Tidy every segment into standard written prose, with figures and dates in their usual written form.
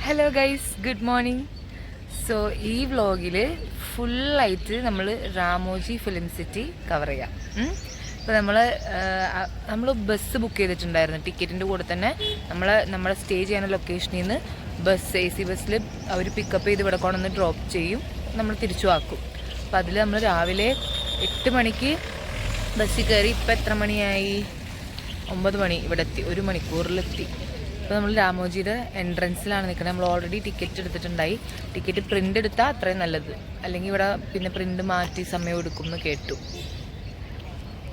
Hello guys, good morning. So ഈ വ്ളോഗിൽ ഫുള്ളായിട്ട് നമ്മൾ രാമോജി ഫിലിം സിറ്റി കവർ ചെയ്യാം. ഇപ്പോൾ നമ്മൾ ബസ് ബുക്ക് ചെയ്തിട്ടുണ്ടായിരുന്നു. ടിക്കറ്റിൻ്റെ കൂടെ തന്നെ നമ്മളെ സ്റ്റേ ചെയ്യുന്ന ലൊക്കേഷനിൽ നിന്ന് ബസ് AC ബസ്സിൽ അവർ പിക്കപ്പ് ചെയ്ത് ഇവിടെ കൊണ്ടുവന്ന് ഡ്രോപ്പ് ചെയ്യും, നമ്മൾ തിരിച്ചു ആക്കും. അപ്പോൾ അതിൽ നമ്മൾ രാവിലെ 8 മണിക്ക് ബസ്സിൽ കയറി. ഇപ്പം എത്ര മണിയായി? 9 മണി. ഇവിടെ എത്തി, 1 മണിക്കൂറിലെത്തി. ഇപ്പോൾ നമ്മൾ രാമോജിയുടെ എൻട്രൻസിലാണ് നിൽക്കുന്നത്. നമ്മൾ ഓൾറെഡി ടിക്കറ്റ് എടുത്തിട്ടുണ്ടായി. ടിക്കറ്റ് പ്രിൻ്റ് എടുത്താൽ അത്രയും നല്ലത്, അല്ലെങ്കിൽ ഇവിടെ പിന്നെ പ്രിൻ്റ് മാറ്റി സമയം എടുക്കും എന്ന് കേട്ടു.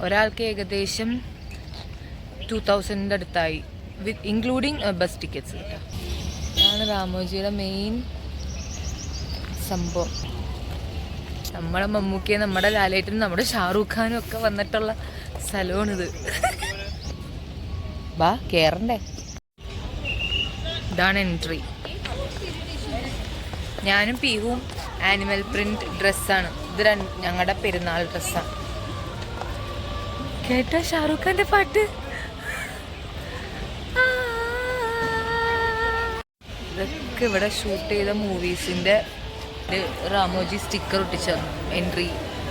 ഒരാൾക്ക് ഏകദേശം 2000 അടുത്തായി, ഇൻക്ലൂഡിങ് ബസ് ടിക്കറ്റ്സ്. ഇതാണ് രാമോജിയുടെ മെയിൻ സംഭവം. നമ്മുടെ മമ്മൂക്കയും നമ്മുടെ ലാലേട്ടനും നമ്മുടെ ഷാറൂഖ് ഖാനും ഒക്കെ വന്നിട്ടുള്ള സ്ഥലമാണിത്. വാ കയറണ്ടേ. ഇതാണ് എൻട്രി. ഞാനും പീവും ആനിമൽ പ്രിന്റ് ഡ്രസ്സാണ്. ഇത് ഞങ്ങളുടെ പെരുന്നാൾ ഡ്രസ്സാണ്. കേട്ടോ ഷാറൂഖ് ഖാന്റെ പാട്ട്? ഇതൊക്കെ ഇവിടെ ഷൂട്ട് ചെയ്ത മൂവീസിന്റെ രാമോജി സ്റ്റിക്കർ ഒട്ടിച്ചു എൻട്രി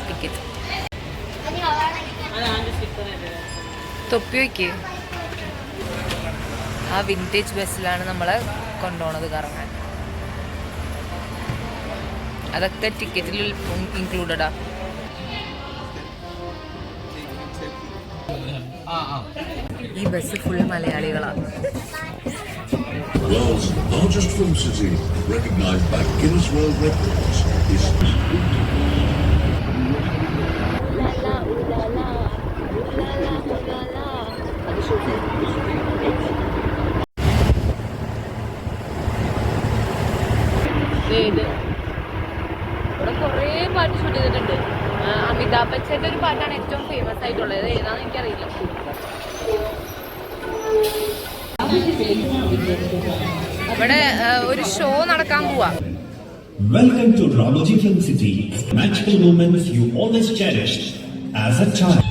ടിക്കറ്റ്. തൊപ്പി വയ്ക്ക്. ആ വിൻറ്റേജ് ബസ്സിലാണ് നമ്മളെ കൊണ്ടുപോണത് കറങ്ങാൻ. അതൊക്കെ ടിക്കറ്റിൽ ഇൻക്ലൂഡഡാ. ഈ ബസ് ഫുൾ മലയാളികളാണ്. World's largest film city, recognized by Guinness World Records, is ഇവിടെ കുറേ പാട്ട് ഷൂട്ട് ചെയ്തിട്ടുണ്ട്. അമിതാഭ് ബച്ചൻ്റെ ഒരു പാട്ടാണ് ഏറ്റവും ഫേമസ് ആയിട്ടുള്ളത്. ഏതാണെന്ന് എനിക്കറിയില്ല. ഇവിടെ ഒരു ഷോ നടക്കാൻ പോവാ. Welcome to Ramoji Film City. Magical moments you always cherished as a child.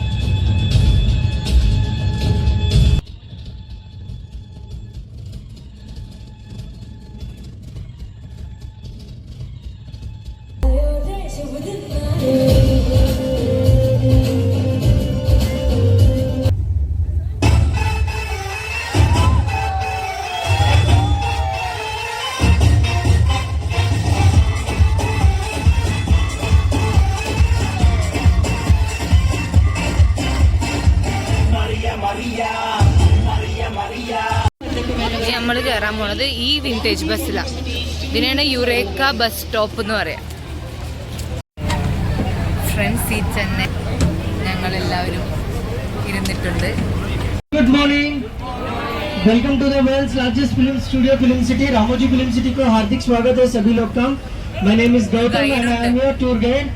നമ്മൾ കയറാൻ പോണത് ഈ വിൻറ്റേജ് ബസ്സിലാണ്. ഇതിനാണ് യുറേക്ക ബസ് സ്റ്റോപ്പ് എന്ന് പറയാം. ഫ്രണ്ട് സീറ്റ് തന്നെ ഞങ്ങളെല്ലാവരും ഇരുന്നിട്ടുണ്ട്. Good morning, welcome to the world's largest film studio film city Ramoji film city को हार्दिक स्वागत है सभी लोग का. My name is Gautam and I am your tour guide,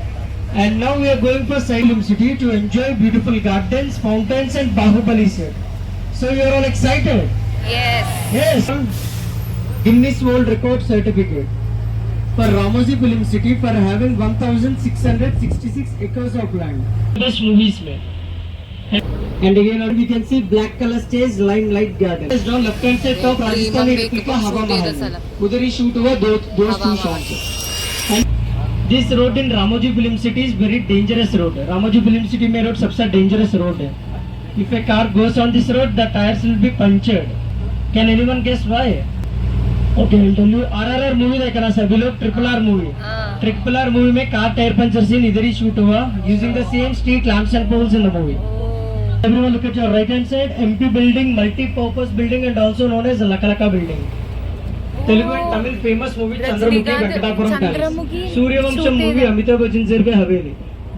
and now we are going for Film City to enjoy beautiful gardens, fountains and Bahubali set. So you are all excited? Yes. Yes. Guinness World Record certificate for Ramoji Film City for having 1666 acres of land. Best movies mein. And again we can see black color stage limelight garden. Is down left hand side top Rajasthani replica Hawa Mahal. Udhar hi shoot hua those two shots. And this road in Ramoji Film City is very dangerous road. Ramoji Film City mein road sabse dangerous road hai. If a car goes on this road, the tires will be punctured. Can anyone guess why? Okay, I'll tell you. RRR movie देखा ना सभी लोग. RRR movie. RRR movie में car tire puncture scene इधर ही shoot हुआ using the same street lamps and poles in the movie. Everyone look at your right hand side. MP building, multi-purpose building, and also known as Lakalaka building. Telugu and Tamil famous movie Chandramukhi Venkatapuram Palace. Suryavamsham movie Amitabh Bachchan sir पे हवेली.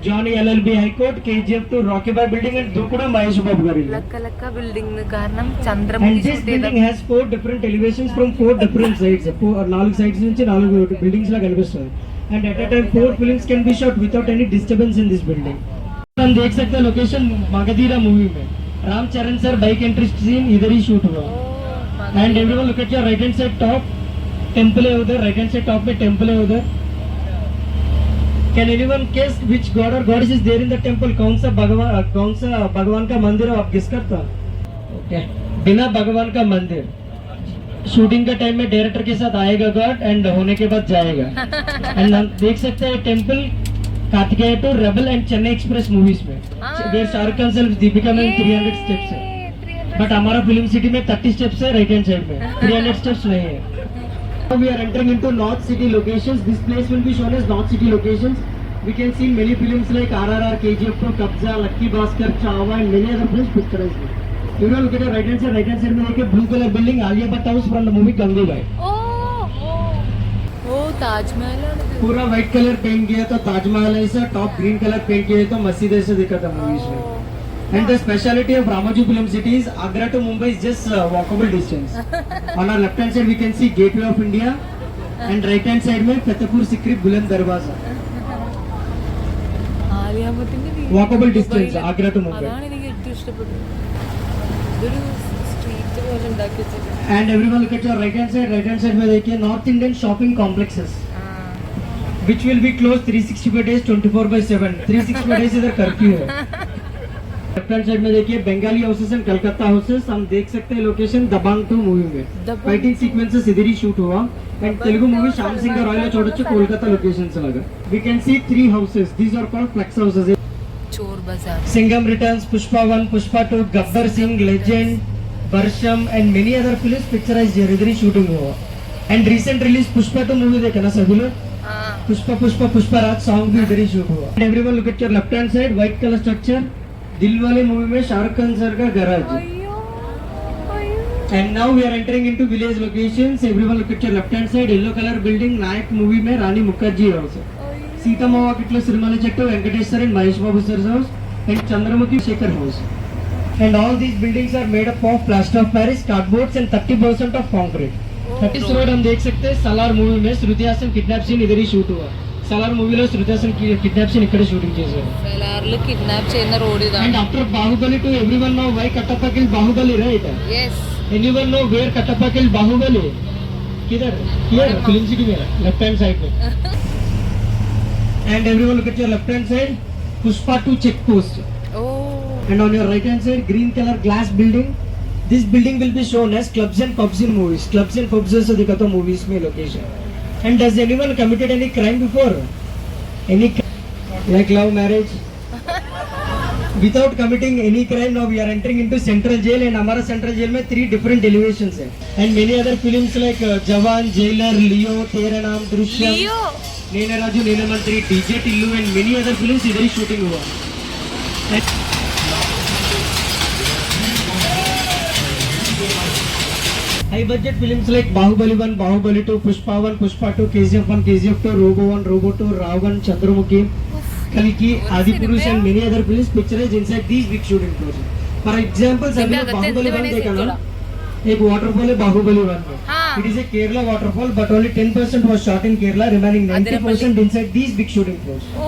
Johnny LLB High Court, KGF to Rocky Bar building and Dukuda Mahesh Babu Gari. Lakalaka building കാരണം Chandramukhi. And this building has 4 different elevations from 4 different sides. 4 sides నుంచి 4 buildings లా కనిపిస్తుంది. And at a time 4 films can be shot without any disturbance in this building. हम देख सकते हैं location Magadheera movie में राम चरण sir bike entry scene इधर ही shoot हुआ. And everyone look at your right hand side top, temple है उधर. right hand side top में temple है उधर. Can anyone guess which god or goddess is there in the temple? कौन सा भगवान का मंदिर है, आप गेस करता? Okay. बिना भगवान का मंदिर. शूटिंग के टाइम में डायरेक्टर के साथ आएगा गॉड एंड होने के बाद जाएगा एंड हम देख सकते हैं temple Kartikeya two rebel and Chennai express movies में देयर शाहरुख खान सेल्फ दीपिका में 300 स्टेप्स है बट हमारा फिल्म सिटी में 30 स्टेप्स है राइट हैंड साइड में 300 स्टेप्स नहीं है. Now we are entering into North City locations. This place will be shown as North City locations. We can see many films like RRR, KGF 2, Kabza, Lucky Bhaskar, Chava and many other films picturized here. You will look at the right hand side में देखिए blue color building Alia Bhatt House from the movie Gangubai. ओ ताजमहल ആണ് ഇത്. पूरा white colour paint किया तो ताजमहल ऐसा top green colour paint किया तो मस्जिद ऐसे दिखा था मूवीज में. And the speciality of Ramoji Film City is Agra to Mumbai is just walkable distance. On our left hand side we can see Gateway of India and right hand side में फतेहपुर सिकरी बुलंद दरवाजा. ആലിയ ഭട്ടിന്റെ വീട് Walkable distance ദുബായില്. Agra to Mumbai. അതാണ് എനിക്ക് ഏറ്റവും ഇഷ്ടപ്പെട്ടത്. ഇതൊരു സ്ട്രീറ്റ് പോലെ ഉണ്ടാക്കി വെച്ചിട്ടുണ്ട്. And everyone look at your right hand side में देखिए North Indian shopping complexes which will be closed 365 days 24/7. 365 days इधर कर्फ्यू है. लेफ्ट हैंड साइड में देखिए Bengali houses and Calcutta houses. हम देख सकते हैं लोकेशन दबंग 2 मूवी में फाइटिंग सीक्वेंसेस इधर ही शूट हुआ and Telugu movie Shyam Singh royal చూడొచ్చు कोलकाता लोकेशंस लागा. We can see 3 houses. These are called flex houses. Chor Bazar. Singham Returns, Pushpa 1, Pushpa 2, Gabbar Singh, Legend, Barsham and many other films picturized here. इधर ही shooting हुआ. And recent release Pushpa 2 movie देखा ना सभी लोग. Pushpa Raj song भी इधर ही shoot हुआ. And everyone look at your left hand side white color structure. Dilwale movie में शाहरुख खान सर का garage. And now we are entering into village locations. Everyone look at your left hand side. Yellow color building Nayak movie में रानी Mukherjee house. Seetha मावा किटलो सिरमाले चट्टू Venkatesh sir and Mahesh Babu sir's house and Chandramukhi Shekhar house. And all these buildings are made up of plaster of Paris, cardboards and 30% of concrete. 30 road हम देख सकते हैं. Salaar movie में श्रुति हासन किडनैप सीन इधर ही शूट हुआ. सलार मूवी లో श्रुति हासन किडनैप सीन इकडे షూటింగ్ చేశారు. സലാറിൽ കിഡ്നാപ്പ് ചെയ്യുന്ന റോഡ് And ഇതാണ്. after Bahubali 2 everyone know why Kattappa killed Bahubali, right? Yes. Anyone know where Kattappa killed Bahubali? किधर? Here, film city में, left hand side में. And everyone look at your left hand side, Pushpa 2 check post. ഓ And on your right hand side, green color glass building. This building will be shown as clubs and pubs in movies. Clubs and pubs से दिखाता movies में location. And does anyone committed any crime before? Any like love marriage? Without committing any crime, now we are entering into central jail and हमारा central jail में 3 different elevations है. And many other films like Jawan, Jailer, Leo, तेरा नाम, Drishyam, Leo. नेना राजू, नेना मंत्री, DJ Tillu and many other films इधर ही shooting हुआ. High budget films like Bahubali 1, Bahubali 2, Pushpa 1, Pushpa 2, KGF 1, KGF 2, Robo 1, Robo 2, Ravan, Chandramukhi, Kalki, Adipurush and many other films picturized inside these big shooting floors. For example, सभी लोग Bahubali 1 देखा ना? एक waterfall है Bahubali 1 में. It is a Kerala waterfall, but only 10% was shot in Kerala, remaining 90% inside these big shooting floors. Oh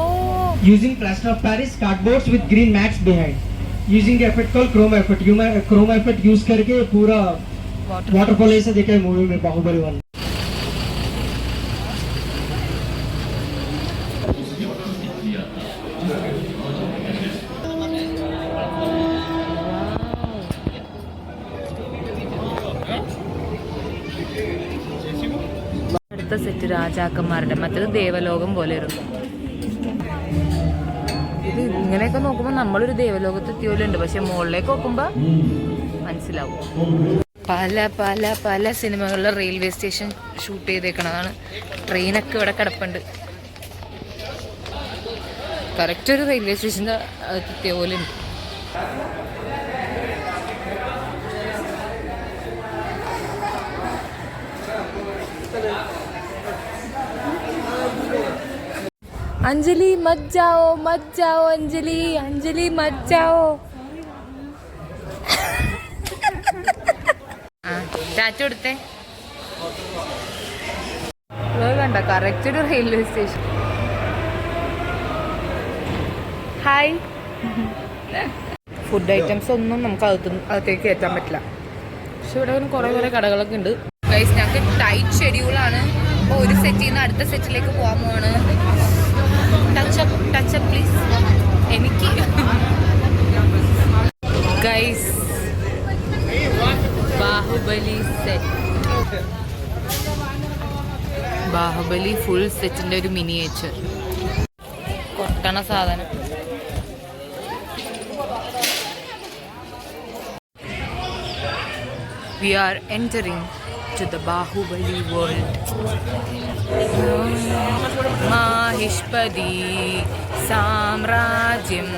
Using plaster of Paris, cardboards with green mats behind. Using the effect called chroma effect. Chroma effect use करके पूरा waterfall ऐसे देखा है movie में बाहुबली 1. അടുത്ത set രാജാക്കന്മാരുടെ, മറ്റേത് ദേവലോകം പോലെ ഇരുന്നു. ഇത് ഇങ്ങനെയൊക്കെ നോക്കുമ്പോൾ നമ്മളൊരു ദേവലോകത്ത് എത്തിയോലുണ്ട്, പക്ഷെ മുകളിലേക്ക് നോക്കുമ്പോൾ മനസ്സിലാവും. പല പല പല സിനിമകളിലെ റെയിൽവേ സ്റ്റേഷൻ ഷൂട്ട് ചെയ്തേക്കണതാണ്. ട്രെയിനൊക്കെ ഇവിടെ കിടപ്പുണ്ട്. കറക്റ്റ് ഒരു റെയിൽവേ സ്റ്റേഷൻ്റെ എത്തിയ പോലെ ഉണ്ട്. अंजलि मत जाओ अंजलि, अंजलि मत जाओ. ചാച്ചു കൊടുത്തേ. കണ്ട കറക്റ്റ് ഒരു railway station. Hi. Food items ഒന്നും നമുക്ക് അകത്തേക്ക് കയറ്റാൻ പറ്റില്ല, പക്ഷെ ഇവിടെ കുറേ കടകളൊക്കെ ഉണ്ട്. ഗൈസ്, ഞങ്ങൾക്ക് ടൈറ്റ് ഷെഡ്യൂളാണ്. അപ്പോൾ ഒരു സെറ്റിൽ നിന്ന് അടുത്ത സെറ്റിലേക്ക് പോകാൻ പോവാണ്. Touch up please. എനിക്ക് guys Baahubali set Baahubali full സെറ്റിന്റെ ഒരു മിനിയേച്ചർ കൊട്ടണ സാധനം. We are entering to the Bahubali world. Mahishpadi Samrajyam.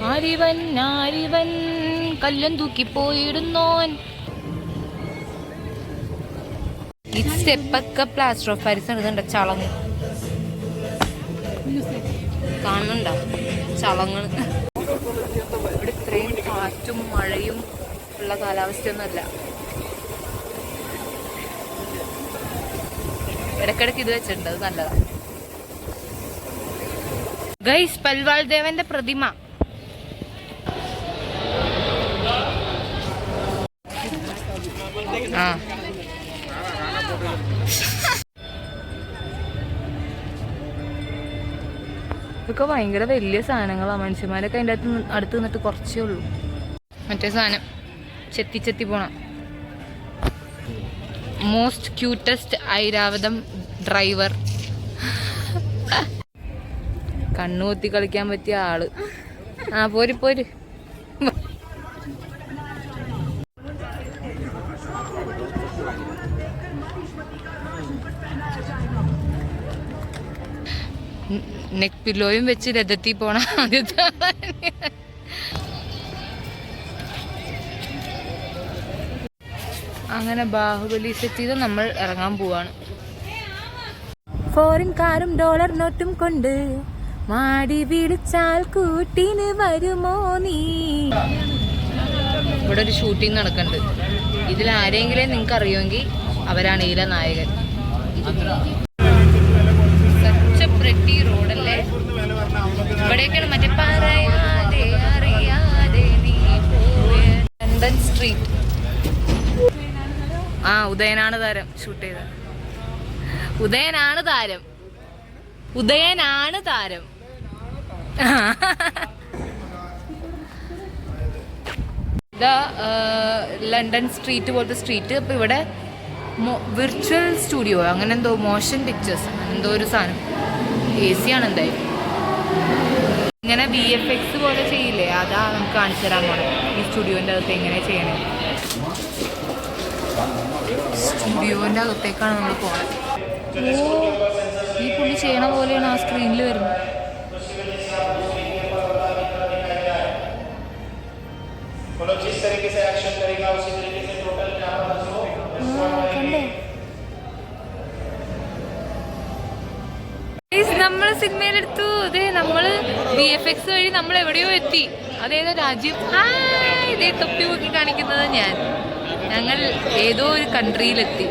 ആരിവൻ ആരിവൻ കല്ലം തൂക്കിപ്പോയിടുന്നോൻ. ഈ സ്റ്റെപ്പൊക്കെ പ്ലാസ്റ്റർ ഓഫ് പാരീസ് എടുക്കുന്നുണ്ട്. ചളങ്ങ് കാണുന്നുണ്ടോ? ചളങ്ങൾ. ഇവിടെ ഇത്രയും കാറ്റും മഴയും ഉള്ള കാലാവസ്ഥയൊന്നുമല്ല. ഇടയ്ക്കിടയ്ക്ക് ഇത് വെച്ചിട്ടുണ്ട്, അത് നല്ലതാണ്. ഗൈസ്, പൽവാൾ ദേവന്റെ പ്രതിമ. ആ ഇതൊക്കെ ഭയങ്കര വലിയ സാധനങ്ങളാണ്. മനുഷ്യന്മാരൊക്കെ അതിൻ്റെ അടുത്ത് നിന്നിട്ട് കുറച്ചേ ഉള്ളൂ. മറ്റേ സാധനം ചെത്തി ചെത്തി പോണം. Most cutest Airavatham driver. കണ്ണുകൊത്തി കളിക്കാൻ പറ്റിയ ആള്. ആ പോര് പോര്. നെക്ക് പില്ലോയും വെച്ച് രഥത്തിൽ പോണ ആദ്യത്തെ. അങ്ങനെ ബാഹുബലി സെറ്റ് ചെയ്ത് നമ്മൾ ഇറങ്ങാൻ പോവാണ്. ഫോറിൻ കാറും ഡോളർ നോട്ടും കൊണ്ട് മാടി വിളിച്ചാൽ കൂട്ടിന് വരുമോ നീ. ഇവിടെ ഒരു ഷൂട്ടിംഗ് നടക്കുന്നുണ്ട്. ഇതിൽ ആരെങ്കിലും നിങ്ങൾക്ക് അറിയുമെങ്കിൽ അവരാണ് ഇതിലെ നായകൻ. പ്രെട്ടി റോഡല്ലേ. ഇവിടെയൊക്കെയാണ് മറ്റേ പറയാതെ അറിയാതെ നീ പോയ ലണ്ടൻ സ്ട്രീറ്റ്. ആ ഉദയനാണ് താരം ഷൂട്ട് ചെയ്ത. ഉദയനാണ് താരം. ഉദയനാണ് താരം. ഇതാ ലണ്ടൻ സ്ട്രീറ്റ് പോലത്തെ സ്ട്രീറ്റ്. അപ്പൊ ഇവിടെ വിർച്വൽ സ്റ്റുഡിയോ അങ്ങനെ എന്തോ, മോഷൻ പിക്ചേഴ്സ് എന്തോ ഒരു സാധനം. AC ആണ് എന്തായാലും. ഇങ്ങനെ VFX പോലെ ചെയ്യില്ലേ, അതാ നമുക്ക് കാണിച്ചു തരാൻ പോണേ ഈ സ്റ്റുഡിയോന്റെ അകത്ത് എങ്ങനെ ചെയ്യണേ. സ്റ്റുഡിയോന്റെ അകത്തേക്കാണ് നമ്മൾ പോണത്. ഓ, ഈ പുള്ളി ചെയ്യണ പോലെയാണ് ആ സ്ക്രീനിൽ വരുന്നത്. കണ്ടോ? നമ്മള് സിനിമയിലെടുത്തു. അതെ, നമ്മള് VFX വഴി നമ്മൾ എവിടെയോ എത്തി. അതേതോ രാജ്യം. ഇതേ തൊപ്പി നോക്കി കാണിക്കുന്നത് ഞങ്ങൾ ഏതോ ഒരു കൺട്രിയിലെത്തി.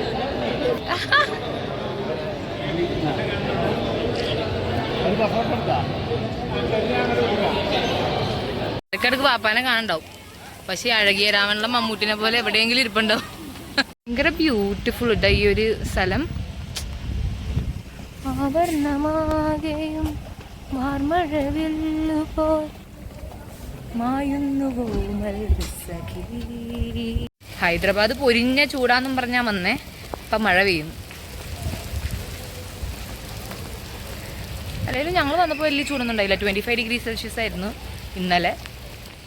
ഇടയ്ക്കിടക്ക് പാപ്പാനെ കാണണ്ടാവും. പക്ഷെ അഴകിയ രാമനുള്ള മമ്മൂട്ടിനെ പോലെ എവിടെയെങ്കിലും ഇരിപ്പുണ്ടാവും. ഭയങ്കര ബ്യൂട്ടിഫുൾ ഇട്ടാ ഈ ഒരു സ്ഥലം. ആവർണമാകെയും മാർമഴവില്ലുപോൽ മായുന്നുവോ മൽസഖി. ഹൈദരാബാദ് പൊരിഞ്ഞ ചൂടാന്നും പറഞ്ഞാൽ വന്നേ. ഇപ്പം മഴ പെയ്യുന്നു. അല്ലെങ്കിൽ ഞങ്ങൾ വന്നപ്പോൾ വലിയ ചൂടൊന്നും ഉണ്ടായില്ല. 25 ഡിഗ്രി സെൽഷ്യസ് ആയിരുന്നു ഇന്നലെ.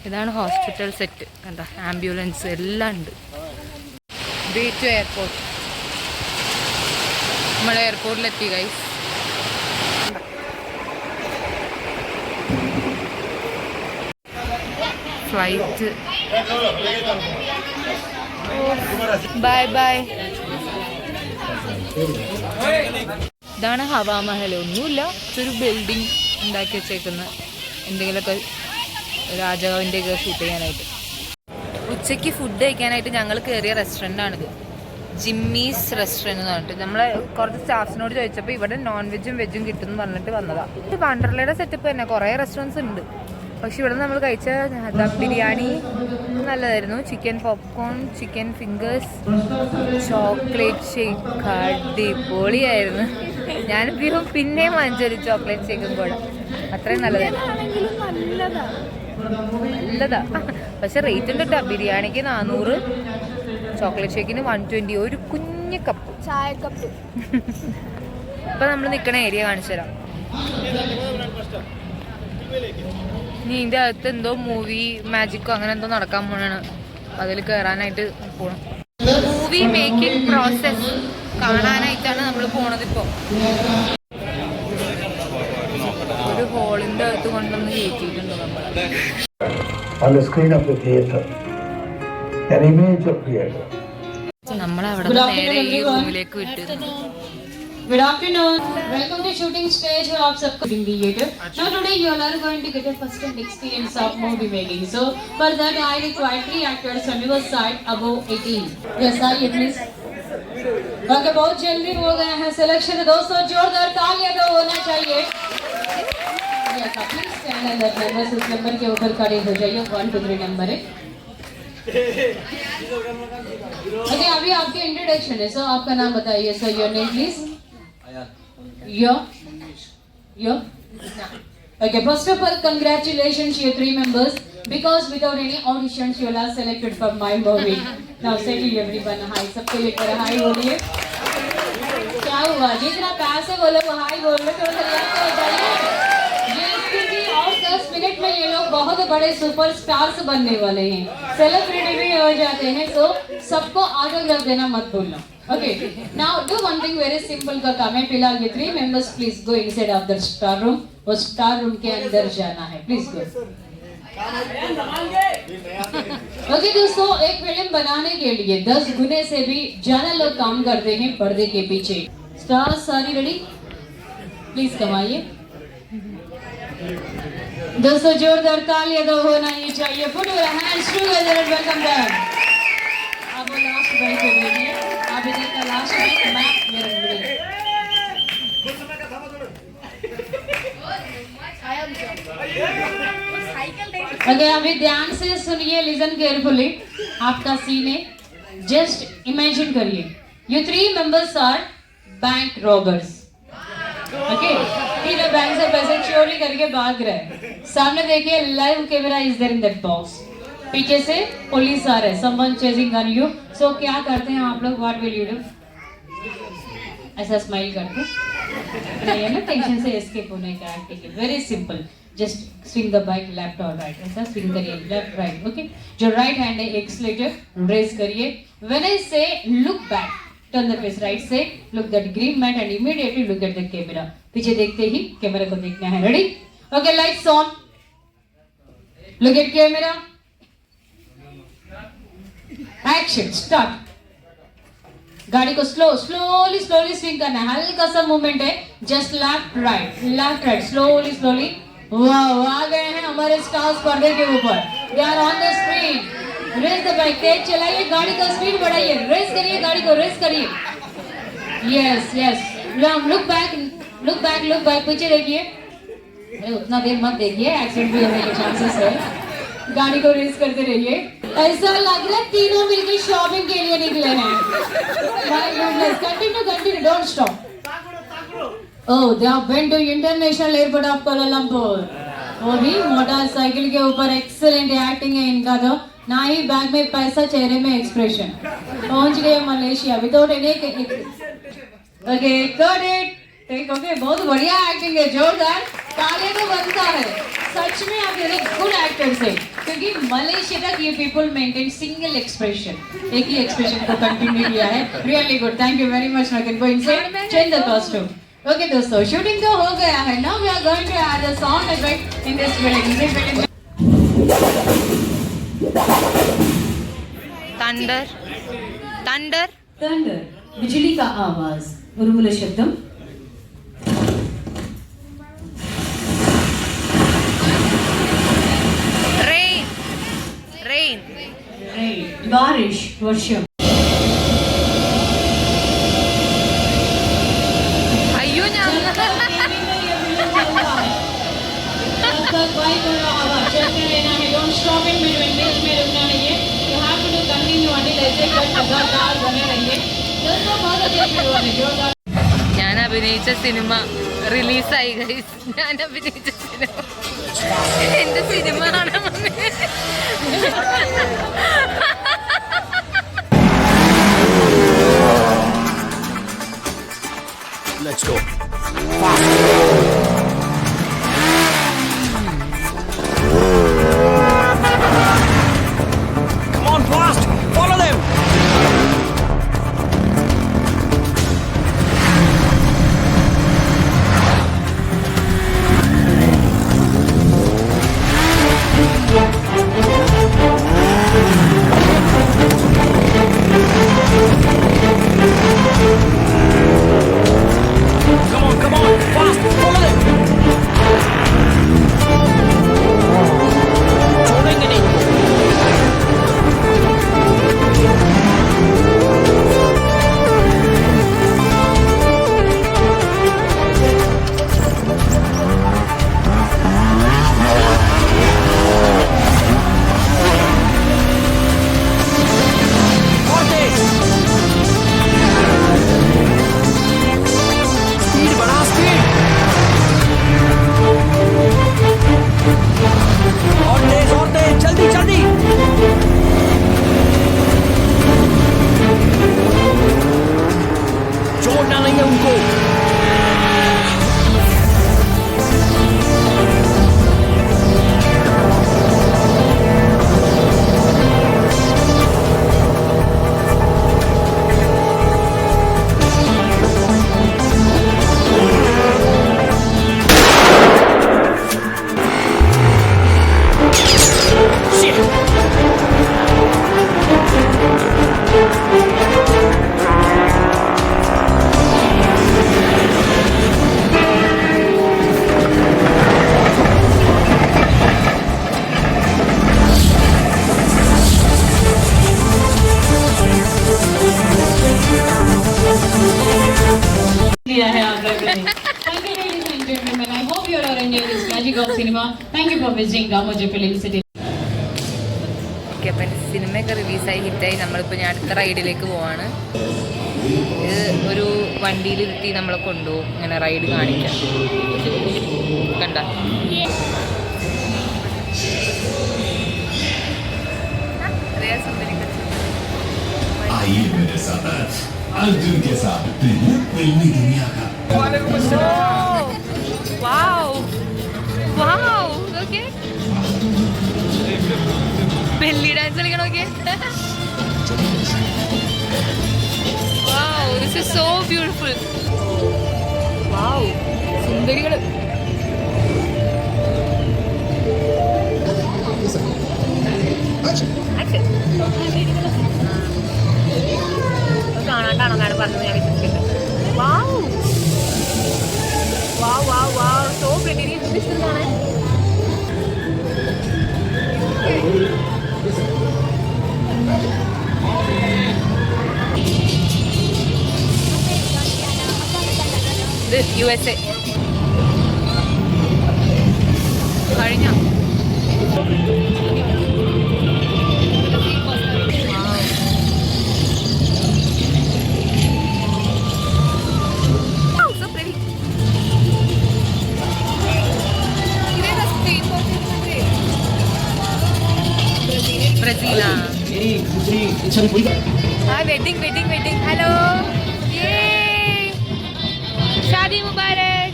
ഇതാണ് ഹോസ്പിറ്റൽ സെറ്റ്. കണ്ട, ആംബുലൻസ് എല്ലാം ഉണ്ട്. Way to airport. നമ്മൾ എയർപോർട്ടിലെത്തി ഗൈസ്. ഫ്ലൈറ്റ്. Bye bye. ഇതാണ് ഹവാമഹൽ. ഒന്നുമില്ല, ഒരു ബിൽഡിംഗ് ഉണ്ടാക്കി വെച്ചേക്കുന്ന എന്തെങ്കിലുമൊക്കെ രാജാവിൻ്റെയൊക്കെ ഷൂട്ട് ചെയ്യാനായിട്ട്. ഉച്ചയ്ക്ക് ഫുഡ് കഴിക്കാനായിട്ട് ഞങ്ങൾ കയറിയ റെസ്റ്റോറൻ്റാണിത്. ജിമ്മീസ് റെസ്റ്റോറൻറ്റ് എന്ന് പറഞ്ഞിട്ട്. നമ്മൾ കുറച്ച് സ്റ്റാഫ്സിനോട് ചോദിച്ചപ്പോൾ ഇവിടെ നോൺ വെജും വെജും കിട്ടുമെന്ന് പറഞ്ഞിട്ട് വന്നതാണ്. ഇത് വണ്ടർലയുടെ സെറ്റപ്പ് തന്നെ. കുറേ റെസ്റ്റോറൻറ്റ്സ് ഉണ്ട്. പക്ഷെ ഇവിടെ നമ്മൾ കഴിച്ച ബിരിയാണി നല്ലതായിരുന്നു. Chicken popcorn, chicken fingers, chocolate shake അടിപൊളിയായിരുന്നു. ഞാനിപ്പോൾ പിന്നെയും വാങ്ങിച്ചൊരു ചോക്ലേറ്റ് ഷേക്കും കൂടെ. അത്രയും നല്ലതാണ്. നല്ലതാ. പക്ഷെ റേറ്റ് ഉണ്ട് കേട്ടോ. ബിരിയാണിക്ക് 400, ചോക്ലേറ്റ് ഷേക്കിന് 120, ഒരു കുഞ്ഞു കപ്പ് ചായ കപ്പ്. ഇപ്പൊ നമ്മൾ നിൽക്കണ ഏരിയ കാണിച്ചു തരാം. ഇനി ഇതിൻ്റെ അകത്ത് എന്തോ മൂവി മാജിക്കോ അങ്ങനെ എന്തോ നടക്കാൻ പോണാണ്. അതിൽ കയറാനായിട്ട് പോകണം. മൂവി മേക്കിംഗ് പ്രോസസ് കാണാനായിട്ടാണ് നമ്മൾ പോണത്. ഇപ്പോൾ ഒരു ഹോളിൻ്റെ അകത്ത് കൊണ്ടൊന്ന് കയറ്റിയിട്ടുണ്ട് നമ്മൾ. On the screen of the theatre, an image of theatre. നമ്മളവിടെ നേരെ ഈ റൂമിലേക്ക് വിട്ടു. Good afternoon. Welcome to shooting stage of Subcoding Theatre. Now today you all are going to get a first-hand experience of movie making. So for that I require 3 actors from your side above 18. Yes, sir, please. Okay, बहुत जल्दी हो गया है selection. दोस्तों जोरदार तालियां तो होना चाहिए. Yes, please stand on that number. उस नंबर के ऊपर खड़े हो जाइए. 1 2 3 नंबर है. Okay, अभी आपके इंट्रोडक्शन है. सो आपका नाम बताइए. Sir your name please. Yo? Okay, first of all, congratulations you 3 members, because without any auditions you all are selected for my movie. Now say to everyone hi. सबको लेकर हाय बोलिए. क्या हुआ? जितना पैसे बोलो वो हाय बोल लो तो रिएक्ट हो जाइए. ये स्थिति और 10 मिनट में ये लोग बहुत बड़े सुपरस्टार्स बनने वाले हैं, सेलिब्रिटी भी हो जाते हैं. तो सबको ऑटोग्राफ देना मत भूलना. Okay, now do one thing very simple का काम है. फिलहाल ये 3 members please go inside of the star room. वो star room के अंदर जाना है. Please go. Okay दोस्तों, एक फिल्म बनाने के लिए 10 गुने से भी ज्यादा लोग काम करते हैं पर्दे के पीछे. स्टार्स सारी रेडी? प्लीज कमाइए. दोस्तों जोरदार तालियां तो होना ही चाहिए. Put your hands together and welcome them. अब वो लास्ट बाइक पे बैठिए. आप इधर का लास्ट बाइक मैं मेरे बड़े. ओके, अभी ध्यान से सुनिए. Listen carefully. आपका सीन है. जस्ट इमेजिन करिए you 3 members are bank robbers. Okay, तीनों बैंक से पैसे चोरी करके भाग रहे. सामने देखिए live camera is there in that box. पीछे से पुलिस आ रहे. Someone chasing on you. So क्या करते हैं आप लोग? What will you do? ऐसा स्माइल करते नहीं है ना, टेंशन से एस्केप होने का acting. Very simple. Just swing the bike left और राइट. ऐसा स्विंग करिए लेफ्ट राइट. ओके, जो राइट हैंड है एक्सीलरेटर रेज करिए. When I say look back, turn the face right से, look that green mat and immediately look at the camera. पीछे देखते ही कैमरा को देखना है. Ready? Okay, lights on. Look at camera. Action start. गाड़ी को स्लोली स्विंग करना है. हल्का सा मूवमेंट है. Just left right slowly. वाह, आ गए हैं हमारे स्टार्स पर्दे के ऊपर. They are on the screen. Race the bike. तेज चलाइए. गाड़ी का स्पीड बढ़ाइए. रेस करिए. गाड़ी को रेस करिए. यस. Look back. पीछे देखिए. अरे उतना देर मत देखिए, एक्सीडेंट भी होने के चांसेस है. गाड़ी को रेस करते रहिए. ऐसा लग रहा है तीनों मिलकर शॉपिंग के लिए निकले हैं. Continue, don't stop. Oh, they are went to international airport of Kuala Lumpur. वो भी मोटरसाइकिल के ऊपर. एक्सीलेंट एक्टिंग है इनका. तो ना ही बैग में पैसा, चेहरे में एक्सप्रेशन. पहुंच गए Malaysia without any. Okay, got it. Okay, बहुत बढ़िया एक्टिंग है. जोरदार तालियां तो बनता है. सच में आप ये गुड एक्टर्स है, क्योंकि मलेशिया तक ये पीपल मेंटेन सिंगल एक्सप्रेशन. एक ही एक्सप्रेशन को कंटिन्यू किया है. Really good. Thank you very much. I can go inside, change the costume. Okay दोस्तों, शूटिंग तो हो गया है. Now we are going to add the sound effect in this film. Thunder. बिजली का आवाज. उर्मिल शब्दम. रेन. बारिश. वर्षम. അയ്യോ, ഞാൻ चलते रहना है. Don't stop in between. बीच में रुकना नहीं है. You have to do continue until ऐसे लगातार बने रहिए. दोस्तों बहुत अच्छे जोरदार. ഞാൻ അഭിനയിച്ച സിനിമ റിലീസായി. ഞാൻ അഭിനയിച്ച എന്റെ സിനിമ കാണാൻ വന്നേ. Let's go. Come on, fast! Follow them! Come on, fast! Follow them! छोड़ेंगे नहीं. और तेज. स्पीड बढ़ा, स्पीड. और तेज, जल्दी जल्दी. चोट डालेंगे उनको. लिया है आप लोगों ने. Thank you ladies and gentlemen. I hope you are enjoying this magic of cinema. Thank you for visiting Ramoji Film City. Okay, അപ്പം എൻ്റെ സിനിമയൊക്കെ റിലീസായി ഹിറ്റായി. നമ്മളിപ്പോൾ ഞാൻ അടുത്ത റൈഡിലേക്ക് പോവാണ്. ഇത് ഒരു വണ്ടിയിലിരുത്തി നമ്മളെ കൊണ്ടുപോകും, ഇങ്ങനെ റൈഡ് കാണിക്കാം. കണ്ട आइए मेरे साथ अर्जुन के साथ फिल्मी दुनिया का ബെല്ലി ഡാൻസ് കളിക്കണം. നോക്കിയേ, wow, this is so beautiful. Wow, സുന്ദരികള്. കാണാണ്ടാണോ ഞാൻ പറഞ്ഞത്? ഞാൻ വിശ്വസിക്കുന്നത്. Wow wow wow wow, so pretty. കാണാൻ ഇത് USA കഴിഞ്ഞ ബ്രസീല. Wedding wedding wedding. ഹലോ, शादी मुबारक.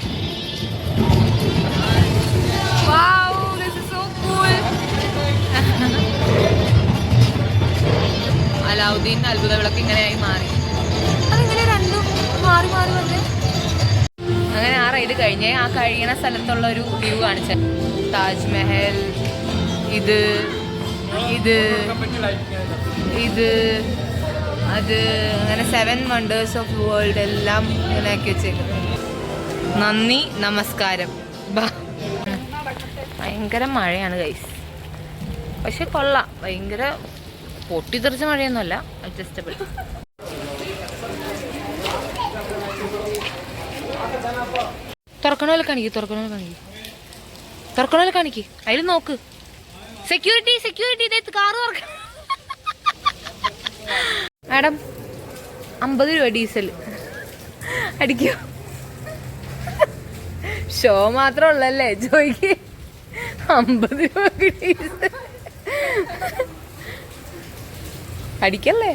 Wow, this is so cool. Alauddin അത്ഭുത വിളക്ക് ഇങ്ങനെയായി മാറി. അതെങ്ങനെ രണ്ടും മാറി മാറി വന്ന്? അങ്ങനെ ആ റൈഡ് കഴിഞ്ഞ് ആ കഴിയണ സ്ഥലത്തുള്ള ഒരു വ്യൂ കാണിച്ച താജ്മഹൽ, ഇത് ഇത് ഇത് അത്, അങ്ങനെ 7 വണ്ടേഴ്സ് ഓഫ് വേൾഡ് എല്ലാം ഇങ്ങനെ ആക്കി വെച്ചേക്കുന്നത്. നന്ദി, നമസ്കാരം. ഭയങ്കര മഴയാണ് ഗൈസ്, പക്ഷെ കൊള്ളാം. ഭയങ്കര പൊട്ടിത്തെറിച്ച മഴയൊന്നുമല്ല, അഡ്ജസ്റ്റബിൾ. തുറക്കണമല്ലോ കാണിക്ക്, തുറക്കണമല്ലോ കാണിക്ക്, തുറക്കണമല്ലോ കാണിക്ക്. അതിൽ നോക്ക്. സെക്യൂരിറ്റി സെക്യൂരിറ്റി, ഇതേത്ത് കാറ് തുറക്ക. മാഡം 50 രൂപ ഡീസൽ അടിക്കോ? ഷോ മാത്രം ഉള്ളല്ലേ ജോയ്ക്ക് 50 രൂപ കിട്ടി. അടിക്കല്ലേ?